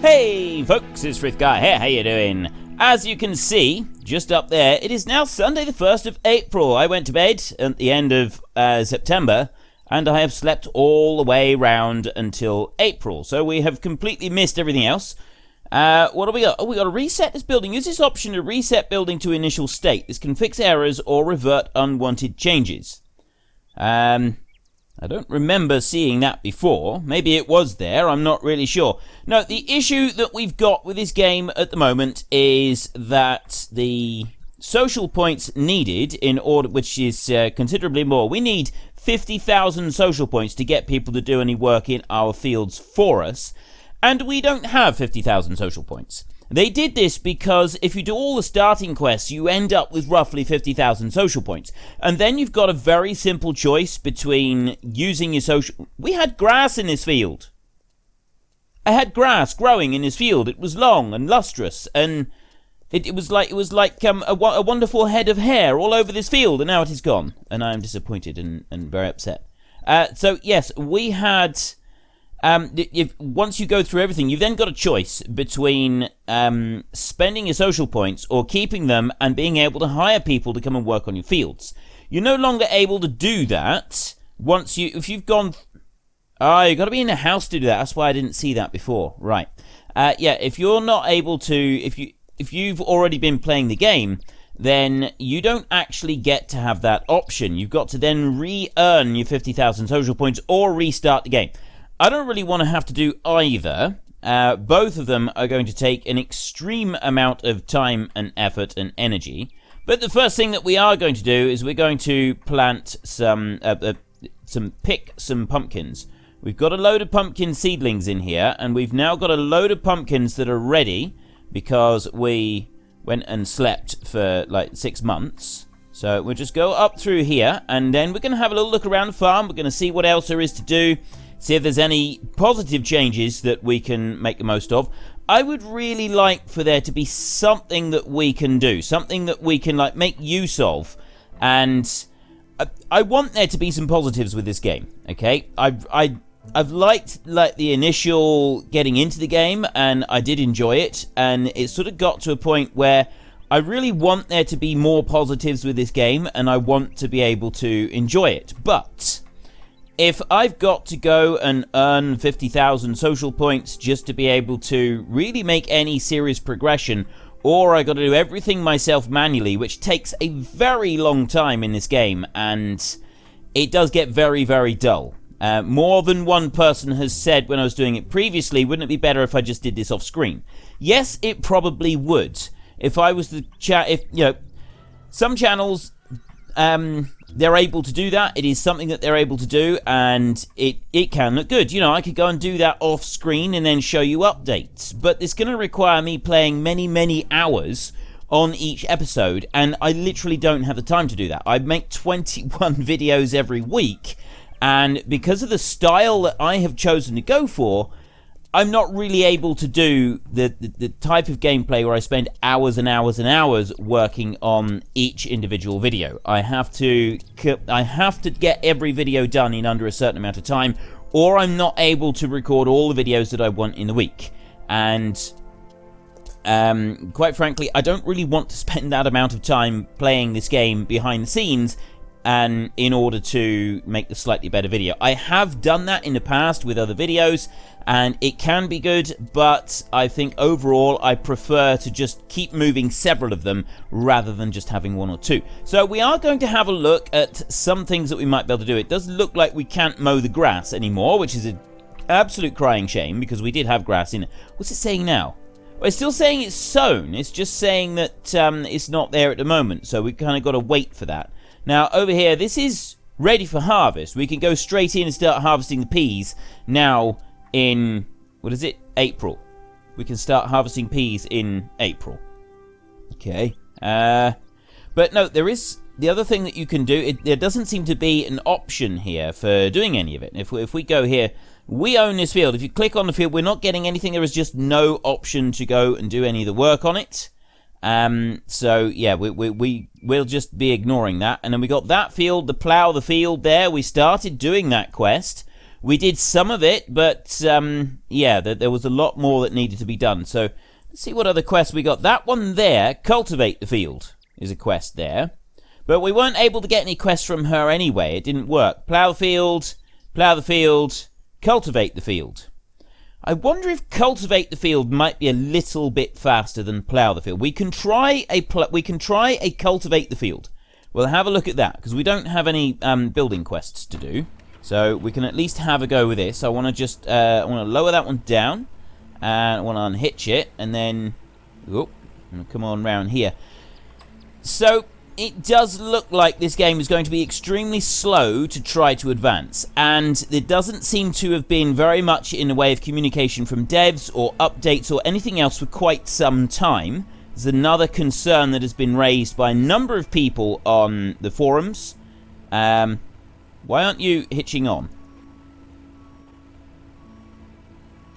Hey folks, it's Frithgar here, how you doing? As you can see, just up there, it is now Sunday the 1st of April. I went to bed at the end of September, and I have slept all the way round until April. So we have completely missed everything else. What do we got? Oh, we got to reset this building. Use this option to reset building to initial state. This can fix errors or revert unwanted changes. I don't remember seeing that before. Maybe it was there, I'm not really sure. No, the issue that we've got with this game at the moment is that the social points needed in order, which is considerably more. We need 50,000 social points to get people to do any work in our fields for us, and we don't have 50,000 social points. They did this because if you do all the starting quests, you end up with roughly 50,000 social points. And then you've got a very simple choice between using your social... We had grass in this field. I had grass growing in this field. It was long and lustrous, and it was like a wonderful head of hair all over this field, and now it is gone. And I am disappointed and very upset. So yes, we had... once you go through everything, you've then got a choice between spending your social points or keeping them and being able to hire people to come and work on your fields. You're no longer able to do that if you've gone... you've got to be in a house to do that. That's why I didn't see that before. Right. Yeah, if you're not able to... If you've already been playing the game, then you don't actually get to have that option. You've got to then re-earn your 50,000 social points or restart the game. I don't really want to have to do either. Both of them are going to take an extreme amount of time and effort and energy. But the first thing that we are going to do is we're going to plant pick some pumpkins. We've got a load of pumpkin seedlings in here, and we've now got a load of pumpkins that are ready because we went and slept for like 6 months. So we'll just go up through here, and then we're going to have a little look around the farm. We're going to see what else there is to do. See if there's any positive changes that we can make the most of. I would really like for there to be something that we can do, something that we can make use of, and I want there to be some positives with this game. Okay, I've liked the initial getting into the game, and I did enjoy it, and it sort of got to a point where I really want there to be more positives with this game, and I want to be able to enjoy it, but if I've got to go and earn 50,000 social points just to be able to really make any serious progression, or I got to do everything myself manually, which takes a very long time in this game, and it does get very, very dull. More than one person has said when I was doing it previously, wouldn't it be better if I just did this off screen? Yes, it probably would. If I was the some channels... they're able to do that. It is something that they're able to do, and it can look good. I could go and do that off screen and then show you updates, but it's going to require me playing many hours on each episode, and I literally don't have the time to do that. I make 21 videos every week, and because of the style that I have chosen to go for, I'm not really able to do the type of gameplay where I spend hours and hours and hours working on each individual video. I have to get every video done in under a certain amount of time, or I'm not able to record all the videos that I want in the week. And quite frankly, I don't really want to spend that amount of time playing this game behind the scenes and in order to make the slightly better video. I have done that in the past with other videos, and it can be good, but I think overall I prefer to just keep moving several of them rather than just having one or two. So we are going to have a look at some things that we might be able to do. It does look like we can't mow the grass anymore, which is an absolute crying shame because we did have grass in it. What's it saying now? Well, it's still saying it's sown. It's just saying that it's not there at the moment, so we kind of got to wait for that. Now, over here, this is ready for harvest. We can go straight in and start harvesting the peas now in, April. We can start harvesting peas in April. Okay. But no, there is the other thing that you can do. There doesn't seem to be an option here for doing any of it. If we go here, we own this field. If you click on the field, we're not getting anything. There is just no option to go and do any of the work on it. So yeah, we'll just be ignoring that. And then we got that field, the plough the field there. We started doing that quest. We did some of it, but yeah, there was a lot more that needed to be done. So let's see what other quests we got. That one there, Cultivate the Field, is a quest there. But we weren't able to get any quests from her anyway. It didn't work. Plough the field, cultivate the field. I wonder if cultivate the field might be a little bit faster than plough the field. We can try a cultivate the field. We'll have a look at that, because we don't have any building quests to do. So we can at least have a go with this. I want to just lower that one down, and I want to unhitch it, and then come on round here. So it does look like this game is going to be extremely slow to try to advance, and there doesn't seem to have been very much in the way of communication from devs or updates or anything else for quite some time. There's another concern that has been raised by a number of people on the forums. Why aren't you hitching on?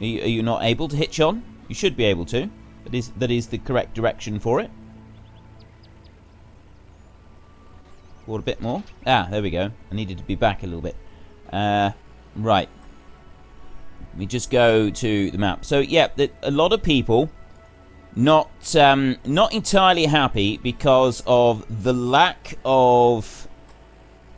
Are you not able to hitch on? You should be able to. That is the correct direction for it. Forward a bit more. Ah, there we go. I needed to be back a little bit. Right. Let me just go to the map. So, yeah, a lot of people not entirely happy because of the lack of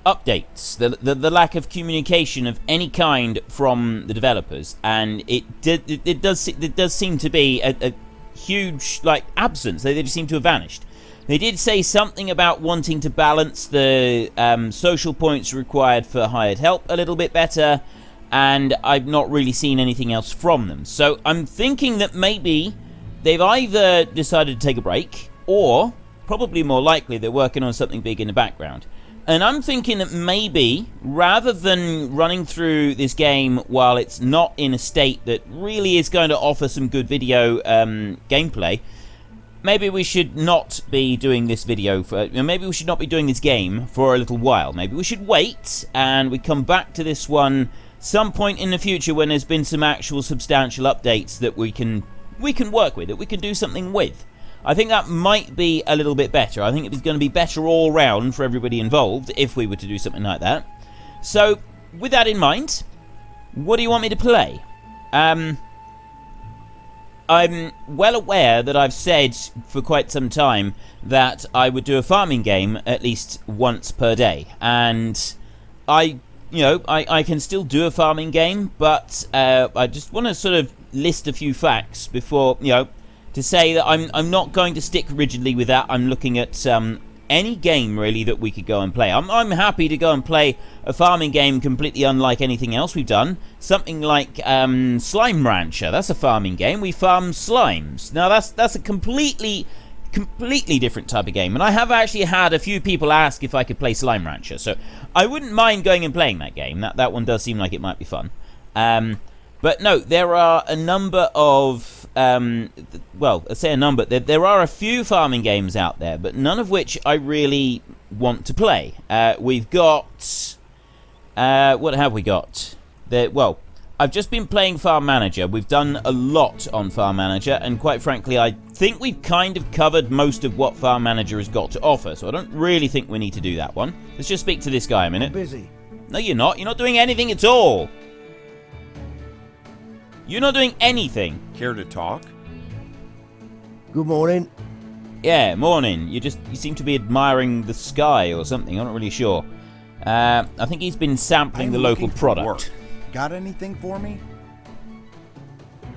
updates, the lack of communication of any kind from the developers, and it does seem to be a huge absence. They just seem to have vanished. They did say something about wanting to balance the social points required for hired help a little bit better, and I've not really seen anything else from them. So I'm thinking that maybe they've either decided to take a break, or, probably more likely, they're working on something big in the background. And I'm thinking that maybe, rather than running through this game while it's not in a state that really is going to offer some good video gameplay, maybe we should not be doing this maybe we should not be doing this game for a little while. Maybe we should wait, and we come back to this one some point in the future when there's been some actual substantial updates that we can work with, that we can do something with. I think that might be a little bit better. I think it's going to be better all round for everybody involved if we were to do something like that. So, with that in mind, what do you want me to play? I'm well aware that I've said for quite some time that I would do a farming game at least once per day, and I can still do a farming game, but I just want to sort of list a few facts before, to say that I'm not going to stick rigidly with that. I'm looking at any game really that we could go and play. I'm happy to go and play a farming game completely unlike anything else we've done. Something like Slime Rancher. That's a farming game. We farm slimes. Now that's a completely different type of game, and I have actually had a few people ask if I could play Slime Rancher, so I wouldn't mind going and playing that game. That one does seem like it might be fun. But no, there are a number of, let's say a number. There are a few farming games out there, but none of which I really want to play. We've got, what have we got? I've just been playing Farm Manager. We've done a lot on Farm Manager, and quite frankly, I think we've kind of covered most of what Farm Manager has got to offer, so I don't really think we need to do that one. Let's just speak to this guy a minute. I'm busy. No, you're not. You're not doing anything at all. You're not doing anything. Care to talk? Good morning. Yeah, morning. You seem to be admiring the sky or something. I'm not really sure. I think he's been sampling the local product. Work. Got anything for me?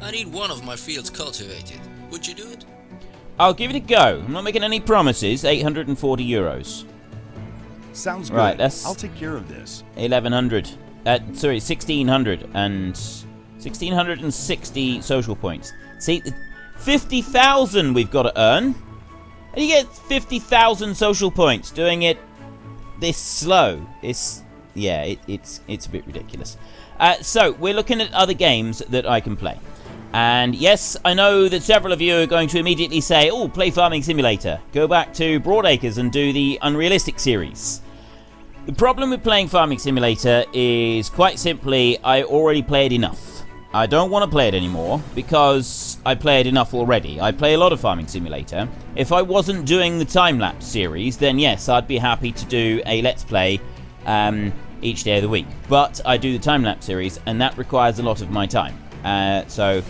I need one of my fields cultivated. Would you do it? I'll give it a go. I'm not making any promises. 840 euros. Sounds good. Right, that's I'll take care of this. 1100. 1600 and 1660 social points. See, 50,000 we've got to earn. And you get 50,000 social points doing it this slow. It's a bit ridiculous. So we're looking at other games that I can play. And yes, I know that several of you are going to immediately say, oh, play Farming Simulator. Go back to Broadacres and do the Unrealistic series. The problem with playing Farming Simulator is quite simply I already played enough. I don't want to play it anymore because I played enough already. I play a lot of Farming Simulator. If I wasn't doing the time-lapse series, then yes, I'd be happy to do a Let's Play each day of the week. But I do the time-lapse series, and that requires a lot of my time. So,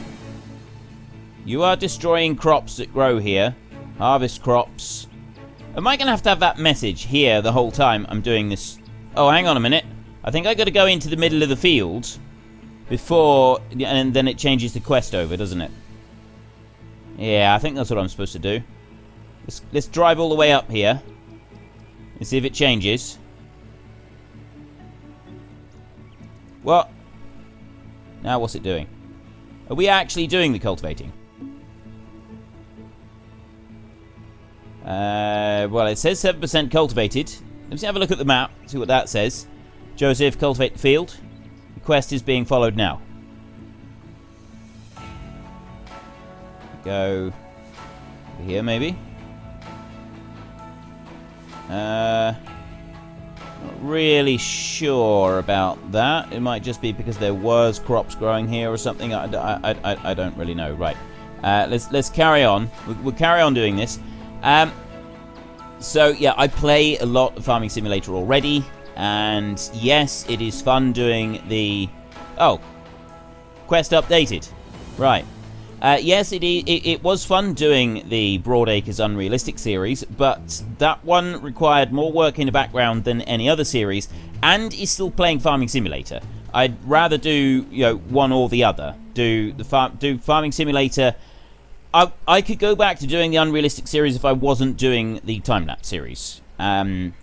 you are destroying crops that grow here. Harvest crops. Am I going to have that message here the whole time I'm doing this? Oh, hang on a minute. I think I got to go into the middle of the field before, and then it changes the quest over, doesn't it? Yeah, I think that's what I'm supposed to do. Let's drive all the way up here and see if it changes. What? Now what's it doing? Are we actually doing the cultivating? Well, it says 7% cultivated. Let's have a look at the map, see what that says. Joseph, cultivate the field. The quest is being followed now. Go here, maybe. Not really sure about that. It might just be because there was crops growing here or something. I don't really know. Right. Let's carry on. We'll carry on doing this. So yeah, I play a lot of Farming Simulator already, and yes, it is fun doing the... Oh, quest updated. Right. Yes, it was fun doing the Broadacres Unrealistic series, but that one required more work in the background than any other series, and is still playing Farming Simulator. I'd rather do, one or the other. Do Farming Simulator. I could go back to doing the Unrealistic series if I wasn't doing the time-lapse series. I'm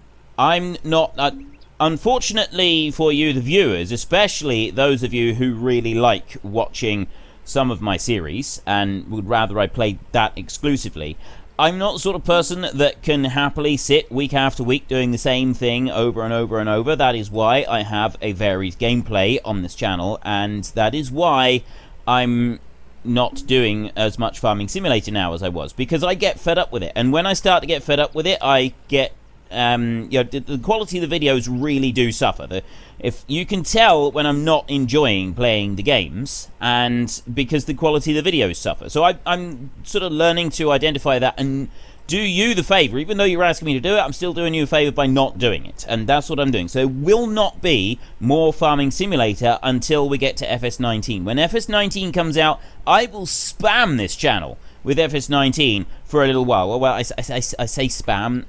not... unfortunately for you, the viewers, especially those of you who really like watching some of my series and would rather I played that exclusively, I'm not the sort of person that can happily sit week after week doing the same thing over and over and over. That is why I have a varied gameplay on this channel, and that is why I'm not doing as much Farming Simulator now as I was, because I get fed up with it. And when I start to get fed up with it, I get the quality of the videos really do suffer. If you can tell when I'm not enjoying playing the games, and because the quality of the videos suffer. So I'm sort of learning to identify that and do you the favor. Even though you're asking me to do it, I'm still doing you a favor by not doing it, and that's what I'm doing. So there will not be more Farming Simulator until we get to FS19. When FS19 comes out, I will spam this channel with FS19 for a little while. Well, I say spam.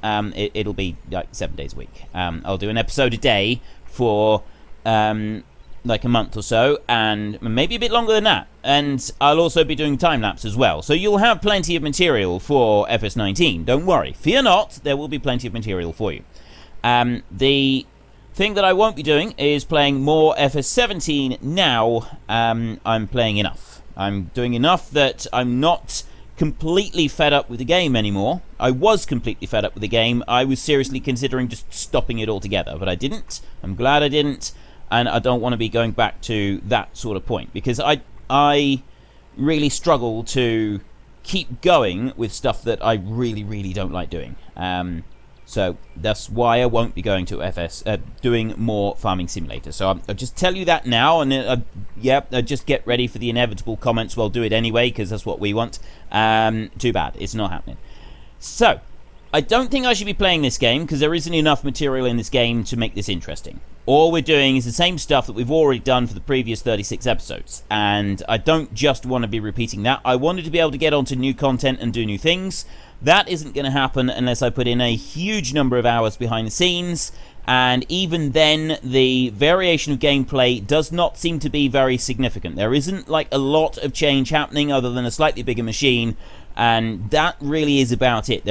It'll be like 7 days a week. I'll do an episode a day for like a month or so, and maybe a bit longer than that. And I'll also be doing time-lapse as well. So you'll have plenty of material for FS19. Don't worry. Fear not, there will be plenty of material for you. The thing that I won't be doing is playing more FS17 now. I'm playing enough. I'm doing enough that I'm not completely fed up with the game anymore. I was completely fed up with the game. I was seriously considering just stopping it altogether, but I didn't. I'm glad I didn't, and I don't want to be going back to that sort of point, because I really struggle to keep going with stuff that I really don't like doing. So that's why I won't be going to doing more Farming Simulator. So I'll just tell you that now, and just get ready for the inevitable comments. Well, do it anyway, because that's what we want. Too bad, it's not happening. So I don't think I should be playing this game, because there isn't enough material in this game to make this interesting. All we're doing is the same stuff that we've already done for the previous 36 episodes, and I don't just want to be repeating that. I wanted to be able to get onto new content and do new things. That isn't going to happen unless I put in a huge number of hours behind the scenes, and even then the variation of gameplay does not seem to be very significant. There isn't like a lot of change happening other than a slightly bigger machine, and that really is about it.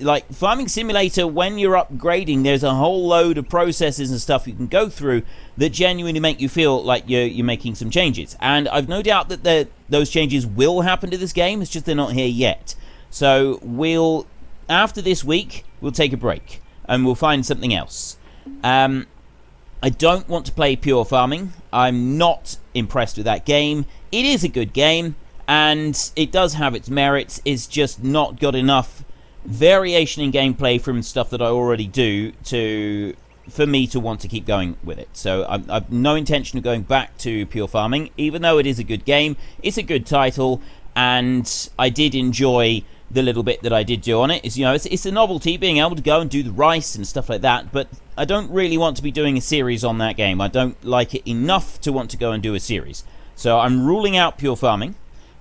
Like Farming Simulator, when you're upgrading, there's a whole load of processes and stuff you can go through that genuinely make you feel like you're making some changes. And I've no doubt that those changes will happen to this game. It's just they're not here yet. So after this week, we'll take a break and we'll find something else. I don't want to play pure farming. I'm not impressed with that game. It is a good game, and it does have its merits. It's just not got enough variation in gameplay from stuff that I already do for me to want to keep going with it. So I've no intention of going back to pure farming, even though it is a good game. It's a good title, and I did enjoy the little bit that I did do on it. Is, it's a novelty being able to go and do the rice and stuff like that, but I don't really want to be doing a series on that game. I don't like it enough to want to go and do a series. So I'm ruling out pure farming.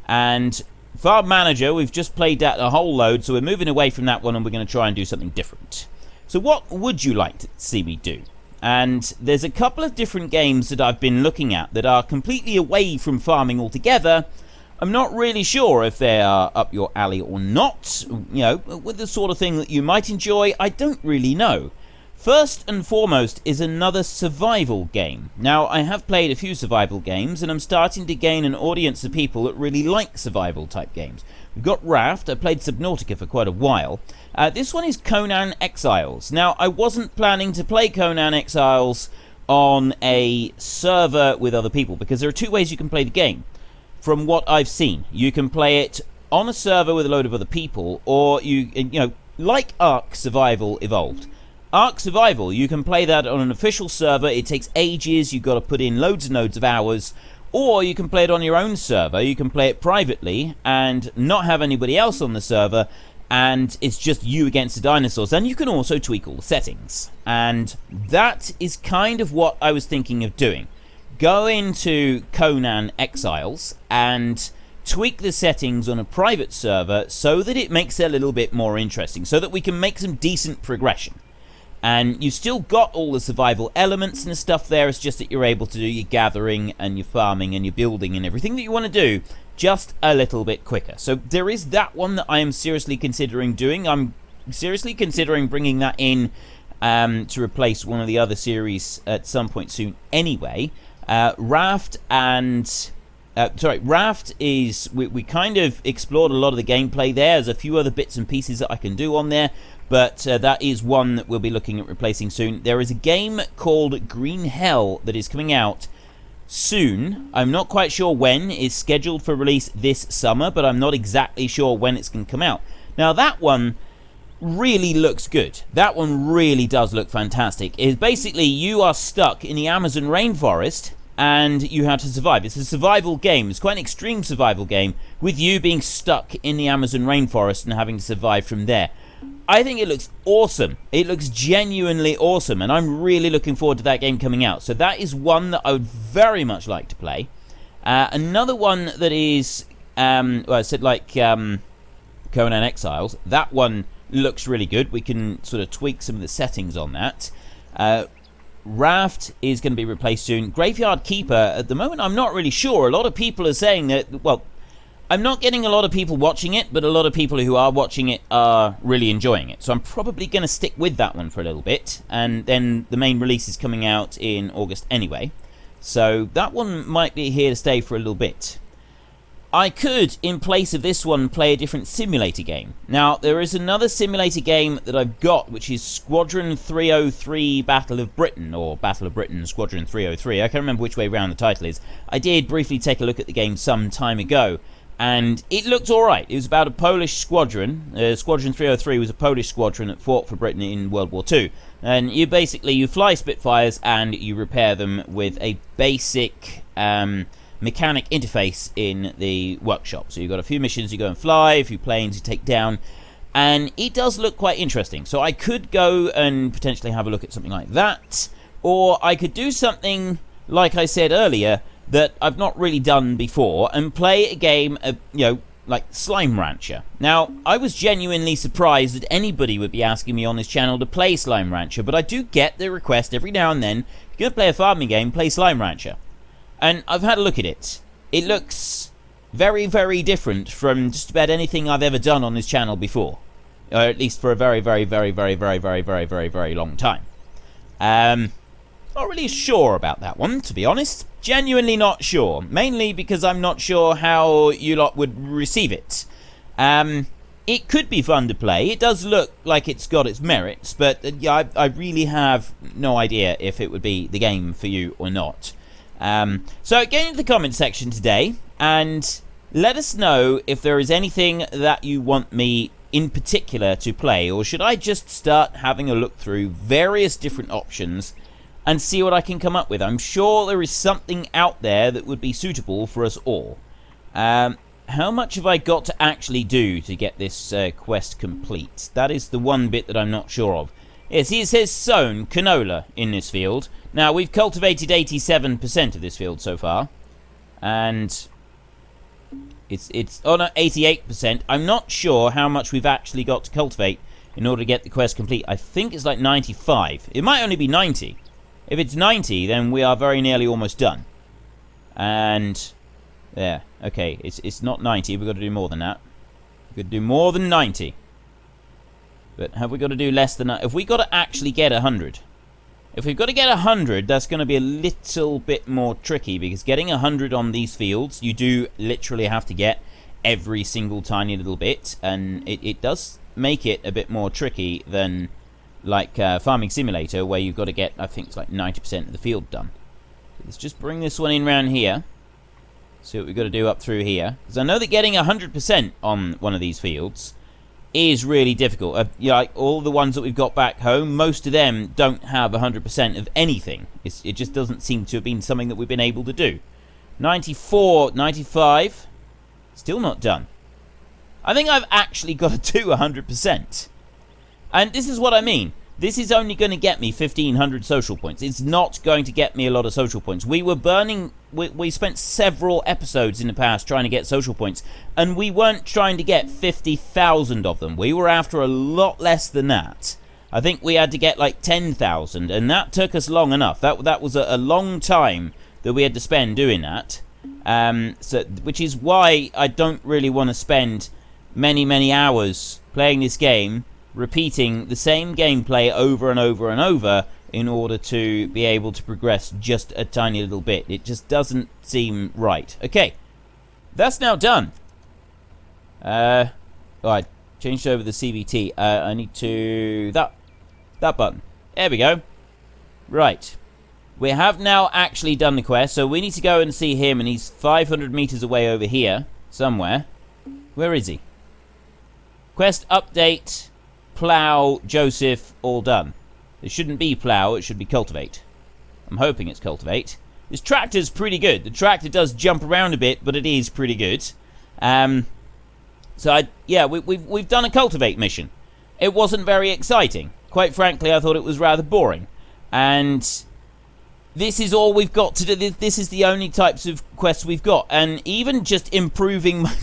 And Farm Manager, we've just played that a whole load, so we're moving away from that one and we're going to try and do something different. So what would you like to see me do? And there's a couple of different games that I've been looking at that are completely away from farming altogether. I'm not really sure if they are up your alley or not. With the sort of thing that you might enjoy, I don't really know. First and foremost is another survival game. Now, I have played a few survival games, and I'm starting to gain an audience of people that really like survival type games. We've got Raft. I played Subnautica for quite a while. This one is Conan Exiles. Now, I wasn't planning to play Conan Exiles on a server with other people, because there are two ways you can play the game. From what I've seen, you can play it on a server with a load of other people, or like Ark Survival Evolved. Ark Survival, you can play that on an official server. It takes ages. You've got to put in loads and loads of hours. Or you can play it on your own server. You can play it privately and not have anybody else on the server, and it's just you against the dinosaurs. And you can also tweak all the settings. And that is kind of what I was thinking of doing. Go into Conan Exiles and tweak the settings on a private server so that it makes it a little bit more interesting, so that we can make some decent progression. And you still got all the survival elements and stuff there. It's just that you're able to do your gathering and your farming and your building and everything that you want to do just a little bit quicker. So there is that one that I am seriously considering doing. I'm seriously considering bringing that in to replace one of the other series at some point soon anyway. Raft is, we kind of explored a lot of the gameplay there. There's a few other bits and pieces that I can do on there, but that is one that we'll be looking at replacing soon. There is a game called Green Hell that is coming out soon. I'm not quite sure when. It's scheduled for release this summer, but I'm not exactly sure when it's going to come out. Now, that one really looks good. That one really does look fantastic. It's basically you are stuck in the Amazon rainforest and you have to survive. It's a survival game. It's quite an extreme survival game with you being stuck in the Amazon rainforest and having to survive from there. I think it looks awesome. It looks genuinely awesome, and I'm really looking forward to that game coming out. So that is one that I would very much like to play. Another one that is, I said like Conan Exiles. That one looks really good. We can sort of tweak some of the settings on that. Raft is going to be replaced soon. Graveyard Keeper, at the moment, I'm not really sure. A lot of people are saying that, well, I'm not getting a lot of people watching it, but a lot of people who are watching it are really enjoying it. So I'm probably going to stick with that one for a little bit. And then the main release is coming out in August anyway. So that one might be here to stay for a little bit. I could, in place of this one, play a different simulator game. Now, there is another simulator game that I've got, which is Squadron 303 Battle of Britain, or Battle of Britain Squadron 303. I can't remember which way around the title is. I did briefly take a look at the game some time ago, and it looked alright. It was about a Polish squadron. Squadron 303 was a Polish squadron that fought for Britain in World War II. And you fly Spitfires and you repair them with a basic mechanic interface in the workshop. So you've got a few missions you go and fly, a few planes you take down, and it does look quite interesting. So I could go and potentially have a look at something like that, or I could do something, like I said earlier, that I've not really done before, and play a game of, like Slime Rancher. Now, I was genuinely surprised that anybody would be asking me on this channel to play Slime Rancher, but I do get the request every now and then, if you're going to play a farming game, play Slime Rancher. And I've had a look at it. It looks very, very different from just about anything I've ever done on this channel before. Or at least for a very, very, very, very, very, very, very, very, very long time. Not really sure about that one, to be honest. Genuinely not sure. Mainly because I'm not sure how you lot would receive it. It could be fun to play. It does look like it's got its merits, but I really have no idea if it would be the game for you or not. So get into the comment section today and let us know if there is anything that you want me in particular to play, or should I just start having a look through various different options and see what I can come up with. I'm sure there is something out there that would be suitable for us all. how much have I got to actually do to get this quest complete? That is the one bit that I'm not sure of. Yes, it says sown canola in this field. Now, we've cultivated 87% of this field so far. And it's on 88%. I'm not sure how much we've actually got to cultivate in order to get the quest complete. I think it's like 95. It might only be 90. If it's 90, then we are very nearly almost done. And there. Okay, it's not 90. We've got to do more than that. We've got to do more than 90. But have we got to do less than that? If we got to actually get 100. If we've got to get 100, that's going to be a little bit more tricky, because getting 100 on these fields, you do literally have to get every single tiny little bit, and it does make it a bit more tricky than like Farming Simulator, where you've got to get, I think it's like 90% of the field done. So let's just bring this one in round here. See what we've got to do up through here. Because I know that getting 100% on one of these fields is really difficult. Like all the ones that we've got back home, most of them don't have 100% of anything. It just doesn't seem to have been something that we've been able to do. 94, 95, still not done. I think I've actually got to do 100%. And this is what I mean. This is only going to get me 1,500 social points. It's not going to get me a lot of social points. We were burning... We spent several episodes in the past trying to get social points, and we weren't trying to get 50,000 of them. We were after a lot less than that. I think we had to get like 10,000, and that took us long enough. That was a long time that we had to spend doing that. Which is why I don't really want to spend many hours playing this game, repeating the same gameplay over and over and over in order to be able to progress just a tiny little bit. It just doesn't seem right. Okay, that's now done. Oh, I changed over the CVT. I need to... That button. There we go. Right. We have now actually done the quest, so we need to go and see him, and he's 500 meters away over here, somewhere. Where is he? Quest update... Plough, Joseph, all done. It shouldn't be plough, it should be cultivate. I'm hoping it's cultivate. This tractor's pretty good. The tractor does jump around a bit, but it is pretty good. We've done a cultivate mission. It wasn't very exciting. Quite frankly, I thought it was rather boring. And this is all we've got to do. This is the only types of quests we've got. And even just improving my...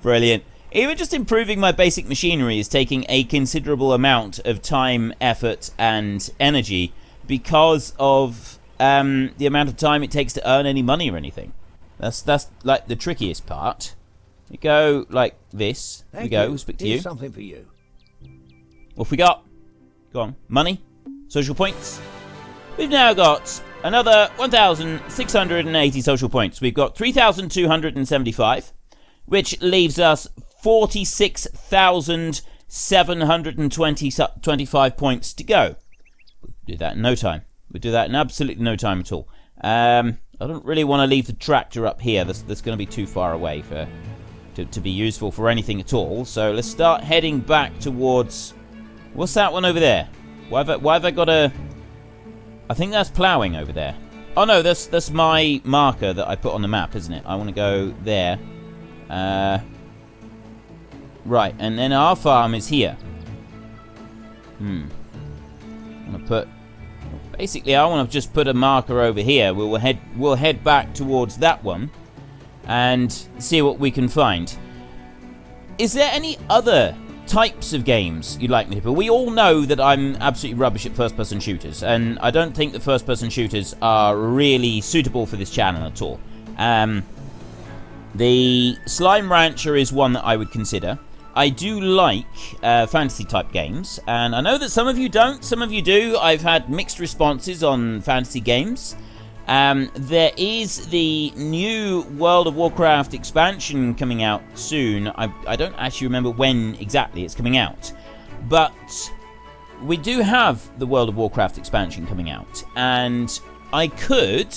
Brilliant. Even just improving my basic machinery is taking a considerable amount of time, effort, and energy because of the amount of time it takes to earn any money or anything. That's like the trickiest part. You go like this. Here we go. We'll speak to you. Here's something for you. What have we got? Go on. Money? Social points? We've now got another 1,680 social points. We've got 3,275, which leaves us 46,725 points to go. We'll do that in no time. We'll do that in absolutely no time at all. I don't really want to leave the tractor up here. That's going to be too far away to be useful for anything at all. So let's start heading back towards... What's that one over there? Why have I got a... I think that's ploughing over there. Oh no, that's my marker that I put on the map, isn't it? I want to go there. Right, and then our farm is here. I'm gonna put... Basically, I want to just put a marker over here. We'll head back towards that one and see what we can find. Is there any other types of games you'd like me to play? We all know that I'm absolutely rubbish at first-person shooters, and I don't think that first-person shooters are really suitable for this channel at all. The Slime Rancher is one that I would consider. I do like fantasy-type games, and I know that some of you don't, some of you do. I've had mixed responses on fantasy games. There is the new World of Warcraft expansion coming out soon. I don't actually remember when exactly it's coming out, but we do have the World of Warcraft expansion coming out, and I could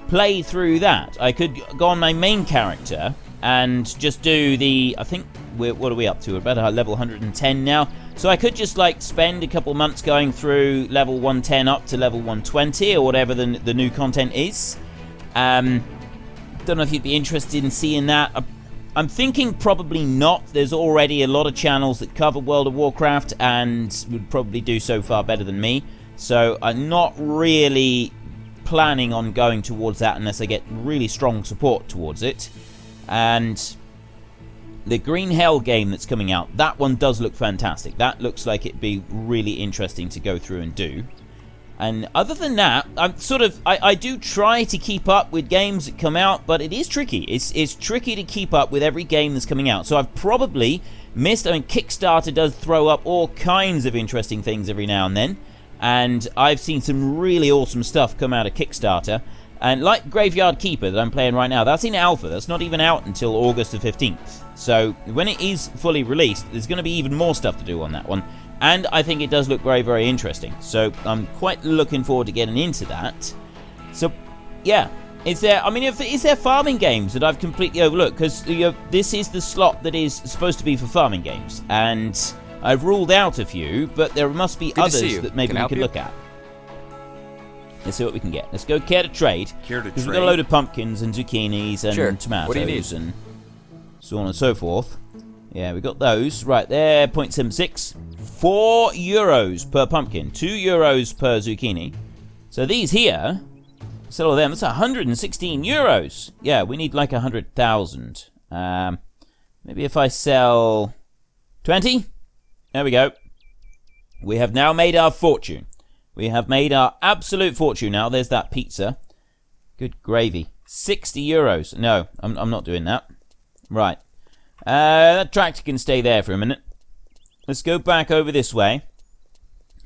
play through that. I could go on my main character and just do the... I think what are we up to? We're about level 110 now. So I could just like spend a couple months going through level 110 up to level 120 or whatever the new content is. That don't know if you'd be interested in seeing that. I'm thinking probably not. There's already a lot of channels that cover World of Warcraft and would probably do so far better than me. So I'm not really planning on going towards that unless I get really strong support towards it. And the Green Hell game that's coming out, that one does look fantastic. That looks like it'd be really interesting to go through and do. And other than that, I do try to keep up with games that come out, but it is tricky. It's tricky to keep up with every game that's coming out. So I've probably missed. I mean, Kickstarter does throw up all kinds of interesting things every now and then, and I've seen some really awesome stuff come out of Kickstarter. And like Graveyard Keeper that I'm playing right now, that's in alpha. That's not even out until August the 15th. So when it is fully released, there's going to be even more stuff to do on that one. And I think it does look very, very interesting. So I'm quite looking forward to getting into that. So, yeah. Is there farming games that I've completely overlooked? Because this is the slot that is supposed to be for farming games. And I've ruled out a few, but there must be others that maybe we could look at. Let's see what we can get. Let's go care to trade. Because we've got a load of pumpkins and zucchinis and tomatoes and so on and so forth. Yeah, we got those. Right there, 0.76. €4 per pumpkin. €2 per zucchini. So these here, sell all them, that's €116. Yeah, we need like 100,000. Maybe if I sell 20. There we go. We have now made our fortune. We have made our absolute fortune now. There's that pizza. Good gravy. €60. No, I'm not doing that. Right. That tractor can stay there for a minute. Let's go back over this way.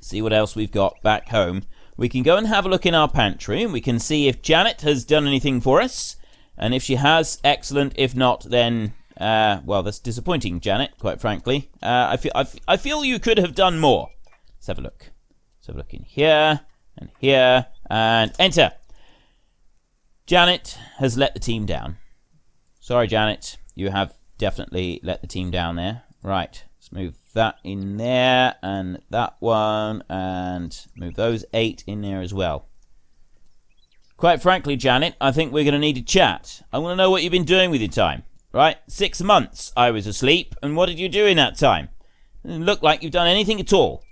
See what else we've got back home. We can go and have a look in our pantry. We can see if Janet has done anything for us. And if she has, excellent. If not, then, well, that's disappointing, Janet, quite frankly. I feel you could have done more. Let's have a look. Let's have a look in here, and enter. Janet has let the team down. Sorry, Janet. You have definitely let the team down there. Right. Let's move that in there, and that one, and move those 8 in there as well. Quite frankly, Janet, I think we're going to need to chat. I want to know what you've been doing with your time. Right? 6 months I was asleep, and what did you do in that time? It doesn't look like you've done anything at all.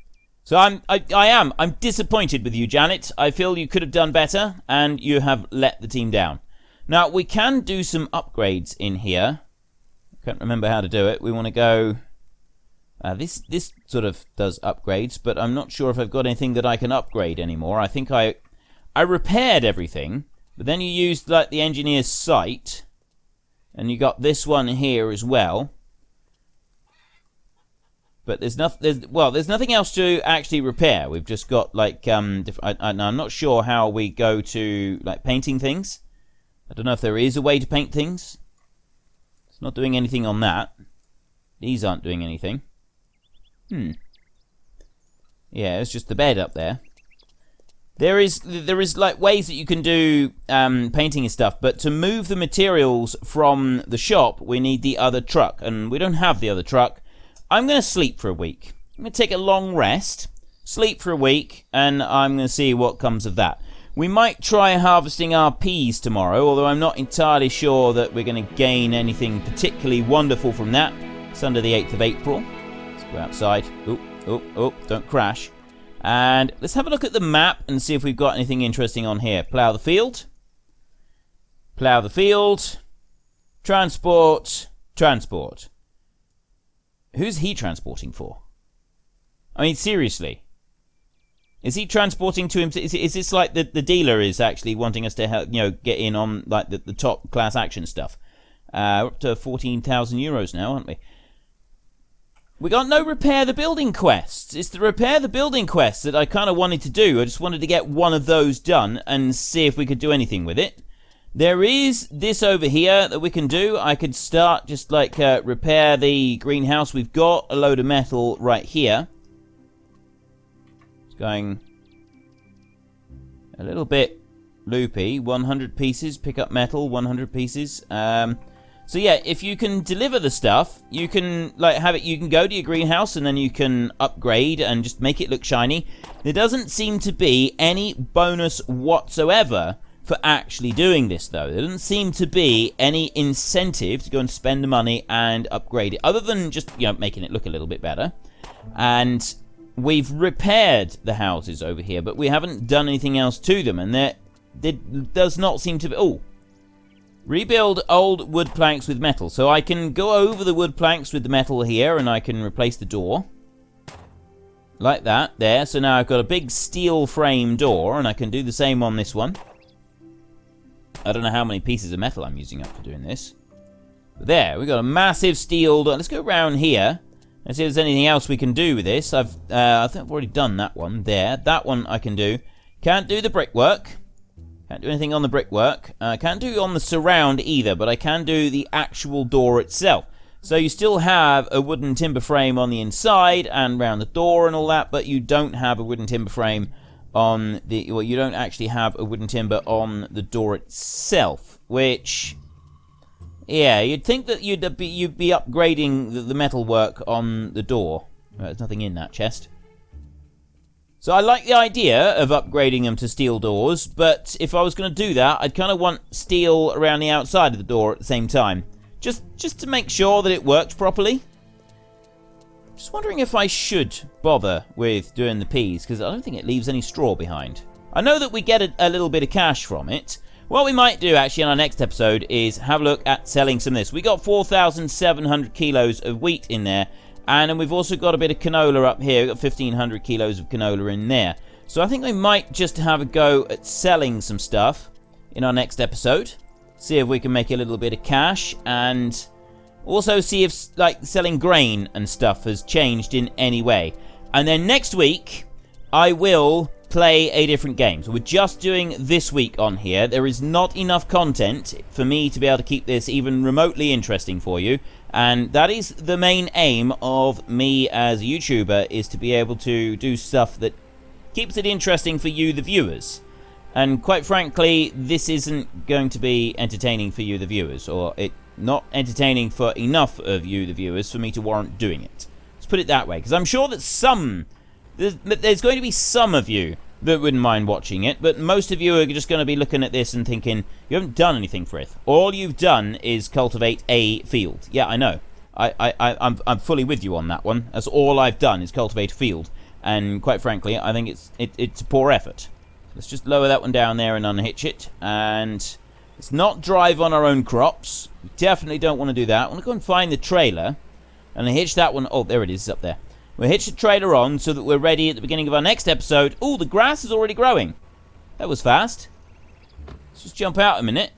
So I'm disappointed with you, Janet. I feel you could have done better, and you have let the team down. Now, we can do some upgrades in here. I can't remember how to do it. We want to go... this sort of does upgrades, but I'm not sure if I've got anything that I can upgrade anymore. I think I repaired everything, but then you used like the engineer's sight, and you got this one here as well. But there's nothing else to actually repair. We've just got like I'm not sure how we go to like painting things. I don't know if there is a way to paint things. It's not doing anything on that. These aren't doing anything. Yeah, it's just the bed up there. There is like ways that you can do painting and stuff, but to move the materials from the shop, we need the other truck, and we don't have the other truck. I'm going to sleep for a week. I'm going to take a long rest, sleep for a week, and I'm going to see what comes of that. We might try harvesting our peas tomorrow, although I'm not entirely sure that we're going to gain anything particularly wonderful from that. It's under the 8th of April. Let's go outside. Oh, don't crash. And let's have a look at the map and see if we've got anything interesting on here. Plough the field. Plough the field. Transport. Transport. Who's he transporting for? I mean, seriously. Is he transporting to him? Is this like the dealer is actually wanting us to help, get in on like the top class action stuff? We're up to €14,000 now, aren't we? We got no repair the building quests. It's the repair the building quests that I kind of wanted to do. I just wanted to get one of those done and see if we could do anything with it. There is this over here that we can do. I could start just like repair the greenhouse. We've got a load of metal right here. It's going a little bit loopy. 100 pieces. Pick up metal. 100 pieces. So yeah, if you can deliver the stuff, you can like have it. You can go to your greenhouse and then you can upgrade and just make it look shiny. There doesn't seem to be any bonus whatsoever for actually doing this, though. There doesn't seem to be any incentive to go and spend the money and upgrade it, other than just, making it look a little bit better. And we've repaired the houses over here, but we haven't done anything else to them, and there does not seem to be... Oh, rebuild old wood planks with metal. So I can go over the wood planks with the metal here, and I can replace the door. Like that, there. So now I've got a big steel frame door, and I can do the same on this one. I don't know how many pieces of metal I'm using up for doing this. But there, we've got a massive steel door. Let's go around here and see if there's anything else we can do with this. I think I've already done that one there. That one I can do. Can't do the brickwork. Can't do anything on the brickwork. Can't do on the surround either, but I can do the actual door itself. So you still have a wooden timber frame on the inside and around the door and all that, but you don't have a wooden timber frame on the... Well, you don't actually have a wooden timber on the door itself, which... Yeah, you'd think that you'd be upgrading the metal work on the door. There's nothing in that chest. So I like the idea of upgrading them to steel doors, but if I was going to do that, I'd kind of want steel around the outside of the door at the same time. Just to make sure that it works properly. Just wondering if I should bother with doing the peas, because I don't think it leaves any straw behind. I know that we get a little bit of cash from it. What we might do, actually, in our next episode is have a look at selling some of this. We got 4,700 kilos of wheat in there, and then we've also got a bit of canola up here. We've got 1,500 kilos of canola in there. So I think we might just have a go at selling some stuff in our next episode. See if we can make a little bit of cash, and also see if, selling grain and stuff has changed in any way. And then next week, I will play a different game. So we're just doing this week on here. There is not enough content for me to be able to keep this even remotely interesting for you. And that is the main aim of me as a YouTuber, is to be able to do stuff that keeps it interesting for you, the viewers. And quite frankly, this isn't going to be entertaining for you, the viewers, or it not entertaining for enough of you, the viewers, for me to warrant doing it. Let's put it that way, because I'm sure that there's going to be some of you that wouldn't mind watching it, but most of you are just going to be looking at this and thinking, you haven't done anything for it. All you've done is cultivate a field. Yeah, I know. I'm fully with you on that one. That's all I've done is cultivate a field, and quite frankly, I think it's a poor effort. Let's just lower that one down there and unhitch it, and let's not drive on our own crops. We definitely don't want to do that. I want to go and find the trailer and hitch that one. Oh, there it is, up there. We'll hitch the trailer on so that we're ready at the beginning of our next episode. Oh, the grass is already growing. That was fast. Let's just jump out a minute.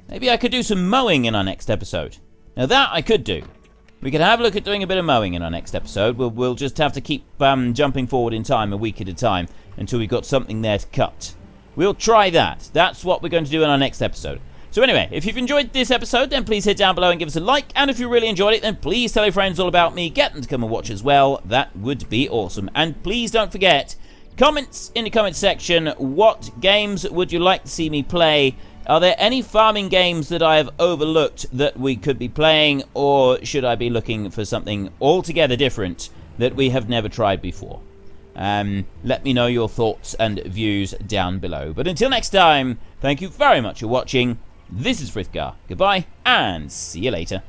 Maybe I could do some mowing in our next episode. Now that I could do. We could have a look at doing a bit of mowing in our next episode. We'll just have to keep jumping forward in time a week at a time until we've got something there to cut. We'll try that. That's what we're going to do in our next episode. So anyway, if you've enjoyed this episode, then please hit down below and give us a like. And if you really enjoyed it, then please tell your friends all about me. Get them to come and watch as well. That would be awesome. And please don't forget, comments in the comments section. What games would you like to see me play? Are there any farming games that I have overlooked that we could be playing? Or should I be looking for something altogether different that we have never tried before? Let me know your thoughts and views down below. But until next time, thank you very much for watching. This is Frithgar. Goodbye, and see you later.